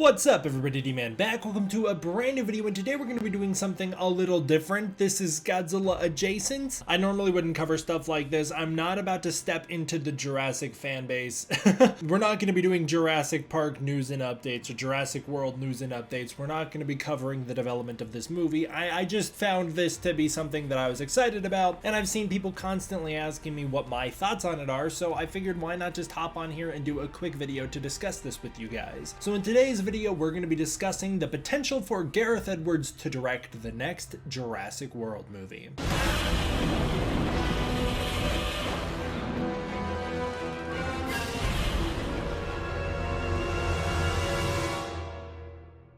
What's up everybody, D-Man back. Welcome to a brand new video, and today we're going to be doing something a little different. This is Godzilla adjacent. I normally wouldn't cover stuff like this. I'm not about to step into the Jurassic fan base. We're not going to be doing Jurassic Park news and updates or Jurassic World news and updates. We're not going to be covering the development of this movie. I just found this to be something that I was excited about, and I've seen people constantly asking me what my thoughts on it are, so I figured why not just hop on here and do a quick video to discuss this with you guys. So in today's video, we're going to be discussing the potential for Gareth Edwards to direct the next Jurassic World movie.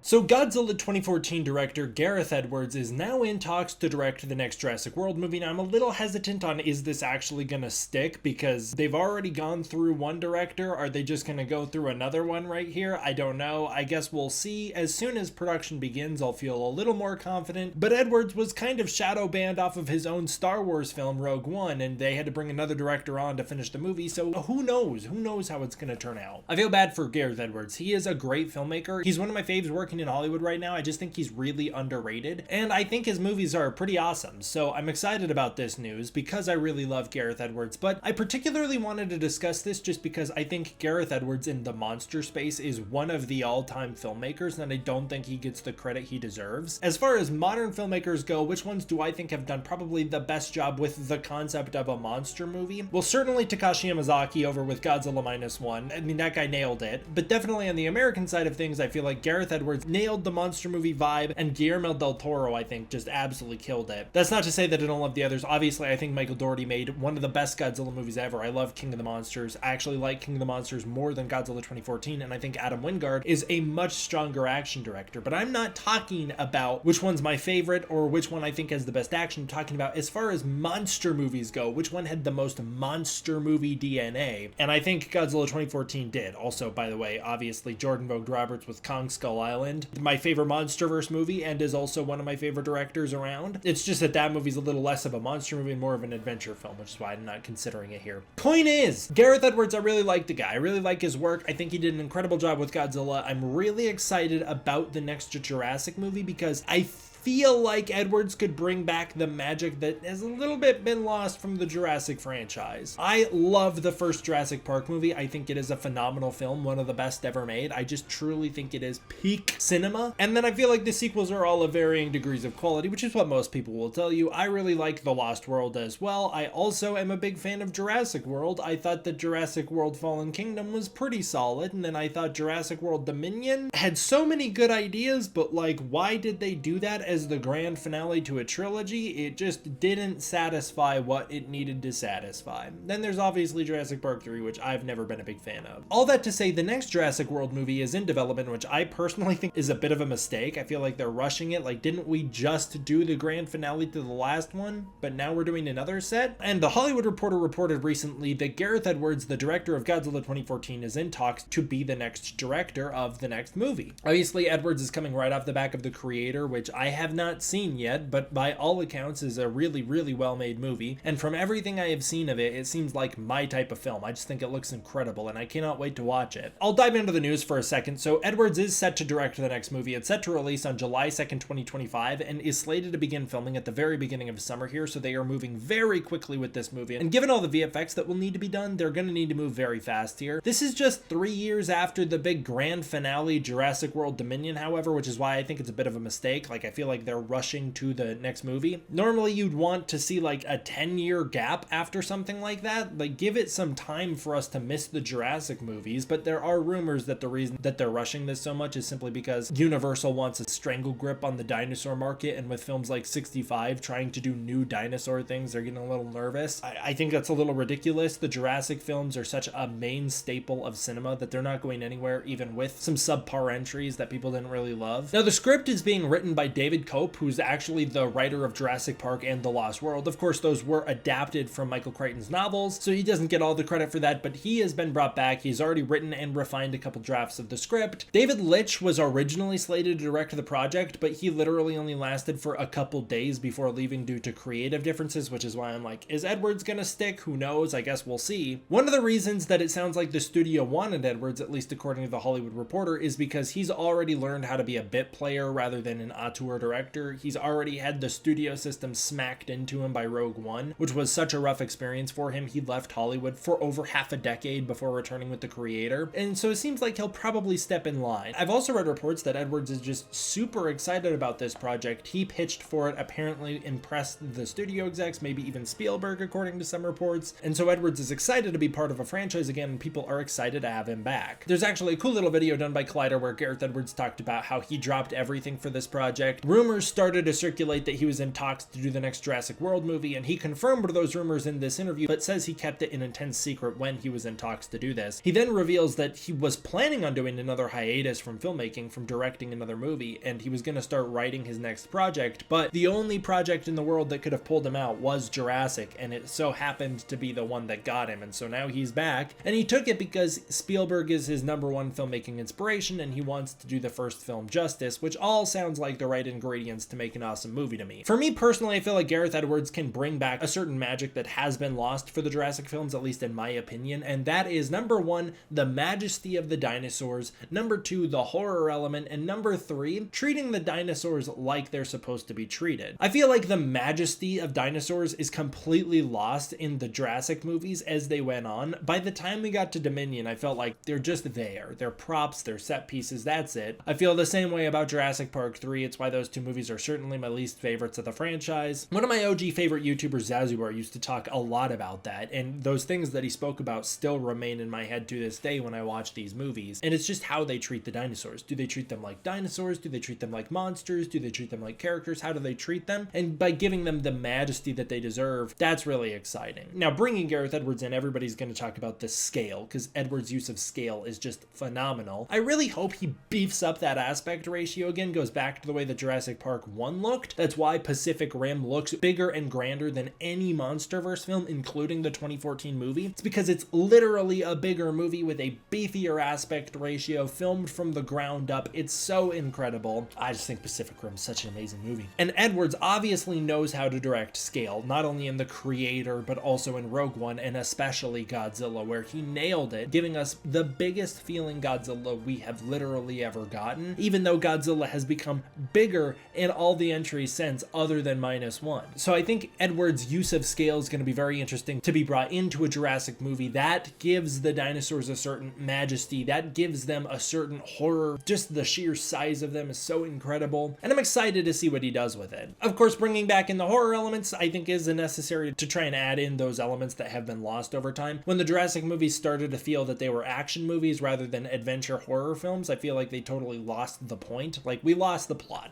So Godzilla 2014 director Gareth Edwards is now in talks to direct the next Jurassic World movie. Now I'm a little hesitant on, is this actually gonna stick, because they've already gone through one director. Are they just gonna go through another one right here? I don't know. I guess we'll see. As soon as production begins, I'll feel a little more confident. But Edwards was kind of shadow banned off of his own Star Wars film Rogue One, and they had to bring another director on to finish the movie, so who knows? Who knows how it's gonna turn out? I feel bad for Gareth Edwards. He is a great filmmaker. He's one of my faves working in Hollywood right now. I just think he's really underrated, and I think his movies are pretty awesome. So I'm excited about this news because I really love Gareth Edwards, but I particularly wanted to discuss this just because I think Gareth Edwards in the monster space is one of the all-time filmmakers, and I don't think he gets the credit he deserves. As far as modern filmmakers go, which ones do I think have done probably the best job with the concept of a monster movie? Well, certainly Takashi Yamazaki over with Godzilla -1. I mean, that guy nailed it. But definitely on the American side of things, I feel like Gareth Edwards nailed the monster movie vibe, and Guillermo del Toro, I think, just absolutely killed it. That's not to say that I don't love the others. Obviously, I think Michael Dougherty made one of the best Godzilla movies ever. I love King of the Monsters. I actually like King of the Monsters more than Godzilla 2014, and I think Adam Wingard is a much stronger action director. But I'm not talking about which one's my favorite or which one I think has the best action. I'm talking about, as far as monster movies go, which one had the most monster movie DNA, and I think Godzilla 2014 did. Also, by the way, obviously Jordan Vogt Roberts with Kong Skull Island, my favorite MonsterVerse movie, and is also one of my favorite directors around. It's just that that movie's a little less of a monster movie and more of an adventure film, which is why I'm not considering it here. Point is, Gareth Edwards, I really like the guy. I really like his work. I think he did an incredible job with Godzilla. I'm really excited about the next Jurassic movie because I feel like Edwards could bring back the magic that has a little bit been lost from the Jurassic franchise. I love the first Jurassic Park movie. I think it is a phenomenal film, one of the best ever made. I just truly think it is peak cinema. And then I feel like the sequels are all of varying degrees of quality, which is what most people will tell you. I really like The Lost World as well. I also am a big fan of Jurassic World. I thought that Jurassic World Fallen Kingdom was pretty solid, and then I thought Jurassic World Dominion had so many good ideas, but like, why did they do that as the grand finale to a trilogy? It just didn't satisfy what it needed to satisfy. Then there's obviously Jurassic Park 3, which I've never been a big fan of. All that to say, the next Jurassic World movie is in development, which I personally think is a bit of a mistake. I feel like they're rushing it. Like, didn't we just do the grand finale to the last one, but now we're doing another set? And the Hollywood Reporter reported recently that Gareth Edwards, the director of Godzilla 2014, is in talks to be the next director of the next movie. Obviously, Edwards is coming right off the back of The Creator, which I have not seen yet, but by all accounts is a really, really well-made movie. And from everything I have seen of it, it seems like my type of film. I just think it looks incredible, and I cannot wait to watch it. I'll dive into the news for a second. So Edwards is set to direct the next movie. It's set to release on July 2nd, 2025, and is slated to begin filming at the very beginning of summer here, so they are moving very quickly with this movie. And given all the VFX that will need to be done, they're going to need to move very fast here. This is just 3 years after the big grand finale Jurassic World Dominion, however, which is why I think it's a bit of a mistake. Like, I feel like they're rushing to the next movie. Normally you'd want to see like a 10-year gap after something like that. Like, give it some time for us to miss the Jurassic movies, but there are rumors that the reason that they're rushing this so much is simply because Universal wants a strangle grip on the dinosaur market, and with films like 65 trying to do new dinosaur things, they're getting a little nervous. I think that's a little ridiculous. The Jurassic films are such a main staple of cinema that they're not going anywhere, even with some subpar entries that people didn't really love. Now, the script is being written by David David Koepp, who's actually the writer of Jurassic Park and The Lost World. Of course, those were adapted from Michael Crichton's novels, so he doesn't get all the credit for that, but he has been brought back. He's already written and refined a couple drafts of the script. David Litch was originally slated to direct the project, but he literally only lasted for a couple days before leaving due to creative differences, which is why I'm like, is Edwards gonna stick? Who knows? I guess we'll see. One of the reasons that it sounds like the studio wanted Edwards, at least according to The Hollywood Reporter, is because he's already learned how to be a bit player rather than an auteur director. He's already had the studio system smacked into him by Rogue One, which was such a rough experience for him. He left Hollywood for over half a decade before returning with the creator, and so it seems like he'll probably step in line. I've also read reports that Edwards is just super excited about this project. He pitched for it, apparently impressed the studio execs, maybe even Spielberg, according to some reports, and so Edwards is excited to be part of a franchise again, and people are excited to have him back. There's actually a cool little video done by Collider where Gareth Edwards talked about how he dropped everything for this project. Rumors started to circulate that he was in talks to do the next Jurassic World movie, and he confirmed those rumors in this interview, but says he kept it an intense secret when he was in talks to do this. He then reveals that he was planning on doing another hiatus from filmmaking, from directing another movie, and he was going to start writing his next project, but the only project in the world that could have pulled him out was Jurassic, and it so happened to be the one that got him, and so now he's back, and he took it because Spielberg is his #1 filmmaking inspiration, and he wants to do the first film justice, which all sounds like the right ingredients to make an awesome movie to me. For me personally, I feel like Gareth Edwards can bring back a certain magic that has been lost for the Jurassic films, at least in my opinion, and that is #1, the majesty of the dinosaurs, #2, the horror element, and #3, treating the dinosaurs like they're supposed to be treated. I feel like the majesty of dinosaurs is completely lost in the Jurassic movies as they went on. By the time we got to Dominion, I felt like they're just there. They're props, they're set pieces, that's it. I feel the same way about Jurassic Park 3. It's why those two movies are certainly my least favorites of the franchise. One of my OG favorite YouTubers, Zazubar, used to talk a lot about that, and those things that he spoke about still remain in my head to this day when I watch these movies. And it's just how they treat the dinosaurs. Do they treat them like dinosaurs? Do they treat them like monsters? Do they treat them like characters? How do they treat them? And by giving them the majesty that they deserve, that's really exciting. Now, bringing Gareth Edwards in, everybody's going to talk about the scale, because Edwards' use of scale is just phenomenal. I really hope he beefs up that aspect ratio again, goes back to the way that Jurassic Park 1 looked. That's why Pacific Rim looks bigger and grander than any MonsterVerse film, including the 2014 movie. It's because it's literally a bigger movie with a beefier aspect ratio, filmed from the ground up. It's so incredible. I just think Pacific Rim is such an amazing movie. And Edwards obviously knows how to direct scale, not only in The Creator, but also in Rogue One, and especially Godzilla, where he nailed it, giving us the biggest feeling Godzilla we have literally ever gotten, even though Godzilla has become bigger in all the entries since, other than -1. So I think Edwards' use of scale is going to be very interesting to be brought into a Jurassic movie. That gives the dinosaurs a certain majesty, that gives them a certain horror. Just the sheer size of them is so incredible, and I'm excited to see what he does with it. Of course, bringing back in the horror elements, I think, is necessary to try and add in those elements that have been lost over time. When the Jurassic movies started to feel that they were action movies rather than adventure horror films, I feel like they totally lost the point. Like, we lost the plot.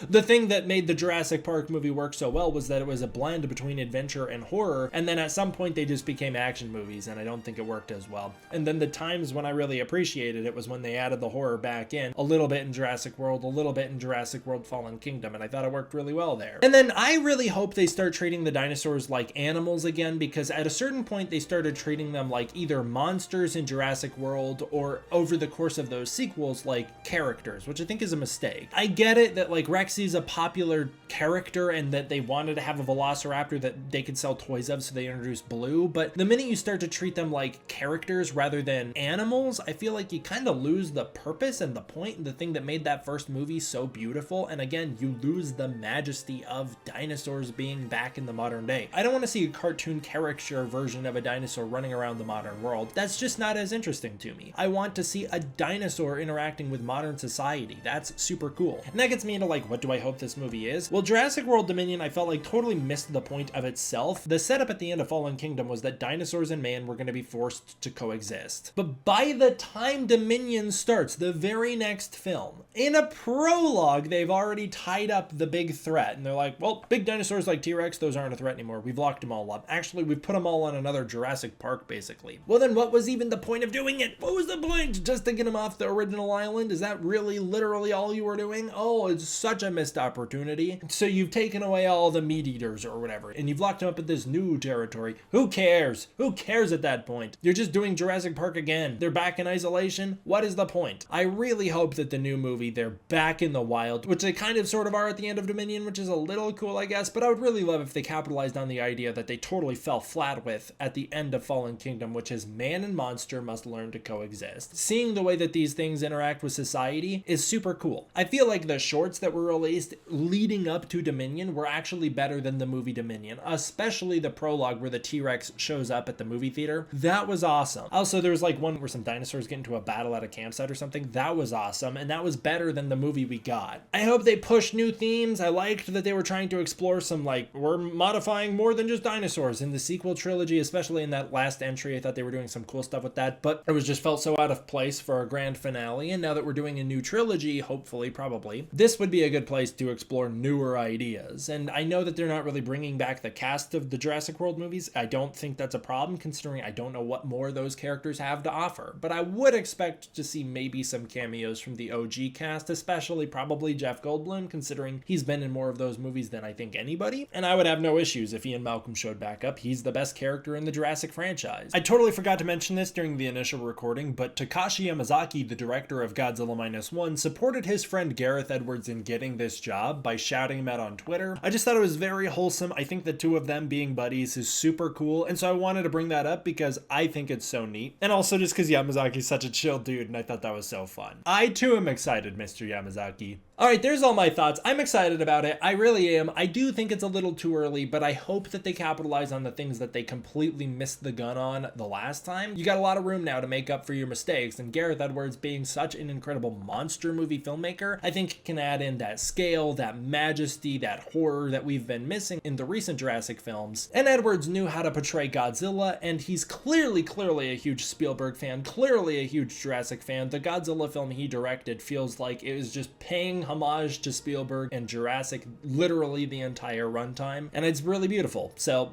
The thing that made the Jurassic Park movie work so well was that it was a blend between adventure and horror, and then at some point they just became action movies, and I don't think it worked as well. And then the times when I really appreciated it was when they added the horror back in, a little bit in Jurassic World, a little bit in Jurassic World Fallen Kingdom, and I thought it worked really well there. And then I really hope they start treating the dinosaurs like animals again, because at a certain point they started treating them like either monsters in Jurassic World, or over the course of those sequels, like characters, which I think is a mistake. I get it that like Rexy's a popular character and that they wanted to have a velociraptor that they could sell toys of, so they introduced Blue, but the minute you start to treat them like characters rather than animals, I feel like you kind of lose the purpose and the point and the thing that made that first movie so beautiful. And again, you lose the majesty of dinosaurs being back in the modern day. I don't want to see a cartoon caricature version of a dinosaur running around the modern world. That's just not as interesting to me. I want to see a dinosaur interacting with modern society. That's super cool. And that gets me into like, what do I hope this movie is? Well, Jurassic World Dominion, I felt like totally missed the point of itself. The setup at the end of Fallen Kingdom was that dinosaurs and man were going to be forced to coexist. But by the time Dominion starts, the very next film, in a prologue, they've already tied up the big threat. And they're like, well, big dinosaurs like T-Rex, those aren't a threat anymore. We've locked them all up. Actually, we've put them all on another Jurassic Park, basically. Well, then what was even the point of doing it? What was the point? Just to get them off the original island? Is that really literally all you were doing? Oh, it's such a missed opportunity. So you've taken away all the meat eaters or whatever, and you've locked them up in this new territory. Who cares? Who cares at that point? You're just doing Jurassic Park again. They're back in isolation. What is the point? I really hope that the new movie, they're back in the wild, which they kind of sort of are at the end of Dominion, which is a little cool, I guess, but I would really love if they capitalized on the idea that they totally fell flat with at the end of Fallen Kingdom, which is man and monster must learn to coexist. Seeing the way that these things interact with society is super cool. I feel like the shorts that were released leading up to Dominion were actually better than the movie Dominion, especially the prologue where the T-Rex shows up at the movie theater. That was awesome. Also, there was like one where some dinosaurs get into a battle at a campsite or something. That was awesome, and that was better than the movie we got. I hope they push new themes. I liked that they were trying to explore some, like, we're modifying more than just dinosaurs in the sequel trilogy, especially in that last entry. I thought they were doing some cool stuff with that, but it was just felt so out of place for a grand finale. And now that we're doing a new trilogy, hopefully, probably, this would be a good place to explore newer ideas. And I know that they're not really bringing back the cast of the Jurassic World movies. I don't think that's a problem, considering I don't know what more those characters have to offer, but I would expect to see maybe some cameos from the OG cast, especially probably Jeff Goldblum, considering he's been in more of those movies than I think anybody. And I would have no issues if Ian Malcolm showed back up. He's the best character in the Jurassic franchise. I totally forgot to mention this during the initial recording, but Takashi Yamazaki, the director of Godzilla Minus One, supported his friend Gareth Edwards in getting this job by shouting him out on Twitter. I just thought it was very wholesome. I think the two of them being buddies is super cool, and so I wanted to bring that up because I think it's so neat. And also just because Yamazaki's such a chill dude, and I thought that was so fun. I too am excited, Mr. Yamazaki. Alright, there's all my thoughts. I'm excited about it. I really am. I do think it's a little too early, but I hope that they capitalize on the things that they completely missed the gun on the last time. You got a lot of room now to make up for your mistakes, and Gareth Edwards, being such an incredible monster movie filmmaker, I think can add in that scale, that majesty, that horror that we've been missing in the recent Jurassic films. And Edwards knew how to portray Godzilla, and he's clearly a huge Spielberg fan, clearly a huge Jurassic fan. The Godzilla film he directed feels like it was just paying homage to Spielberg and Jurassic literally the entire runtime, and it's really beautiful. So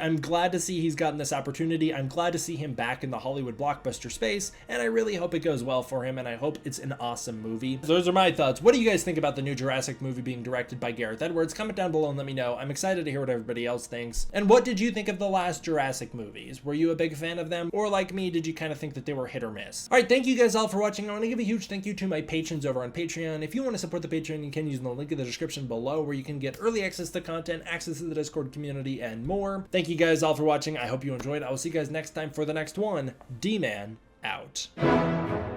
I'm glad to see he's gotten this opportunity. I'm glad to see him back in the Hollywood blockbuster space, and I really hope it goes well for him, and I hope it's an awesome movie. Those are my thoughts. What do you guys think about the new Jurassic movie being directed by Gareth Edwards? Comment down below and let me know. I'm excited to hear what everybody else thinks. And what did you think of the last Jurassic movies? Were you a big fan of them? Or like me, did you kind of think that they were hit or miss? Alright, thank you guys all for watching. I want to give a huge thank you to my patrons over on Patreon. If you want to support the Patreon, you can use the link in the description below, where you can get early access to content, access to the Discord community, and more. Thank you guys all for watching. I hope you enjoyed. I will see you guys next time for the next one. D-Man out.